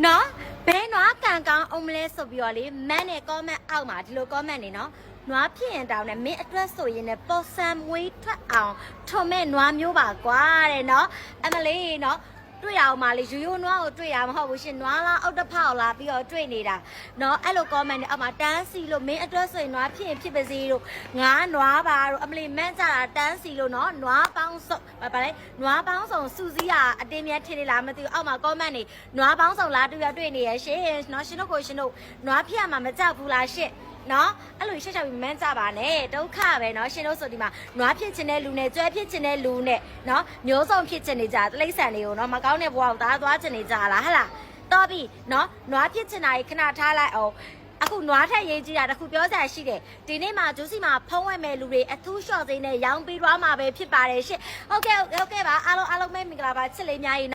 နော်ဘဲနွားကန်ကောင်းအောင်မလဲဆိုပြီးတော့လေမန်းနဲ့ comment အောက်မှာဒီလို comment နေနော်နွားဖြစ်ရင်တောင်းနဲ့မင်းအတွက်ဆိုရင်လည်းပေါ်ဆန်မွေးထွက်အောင်ထုံမဲ့နွားမျိုးပါကွာတဲ့နော်အမလေးနော်တွေ့ရအောင်မလေးရိုးရိုးနွားကိုတွေ့ရမှာမဟုတ်ဘူးရှင်နွားလားအောက်တစ်ဖောက်လားပြီးတော့တွေ့နေတာနော်အဲ့လို comment နဲ့အောက်မှာတန်းစီလို့မင်းအတွက်ဆိုရင်နွားဖြစ်ရင်ဖြစ်ပါစေလို့ငါနွားပါလို့အမလေးမန်းကြတာတန်းစီလို့နော်နွားပေါင်းစုံဗါလဲနွားပေါင်းစုံစူစီးရအတင်းမြတ်ထင်နေလားမသိဘူးအောက်မှာ comment နေနွားပေါင်းစုံလားတွေ့နေရရှင်နော်ရှင်တို့ကိုရှင်တို့နွားဖြစ်ရမှာမကြောက်ဘူးလားရှင့်နော်အဲ့လိုရှက်ရှက်ပြီးမန်းကြပါနဲ့ဒုက္ခပဲနော်ရှင်တို့ဆိုဒီမှာနွားဖြစ်ခြင်းတဲ့လူနဲ့ကြွဲဖြစ်ခြင်းတဲ့လူနဲ့နော်မျိုးစုံဖြစ်ခြင်းနေကြတိရစ္ဆာန်တွေကိုနော်မကောင်းတဲ့ဘဝကိုသွားခြင်းနေကြလားဟဟလားတော်ပြီနော်နွားဖြစ်ခြင်းတာကြီးခဏထားလိုက်အောင်အခုနွားထက်ရေးကြည့်တာတခုပြောစရာရှိတယ်ဒီနေ့မှာဂျူးစီမှာဖုံးဝဲမဲ့လူတွေအထူးလျှော့စိမ်းနဲ့ရောင်းပြီးသွားမှာပဲဖြစ်ပါတယ်ရှင့်ဟုတ်ကဲ့ပါအားလုံးပဲမင်္ဂလာပါချစ်လေးများ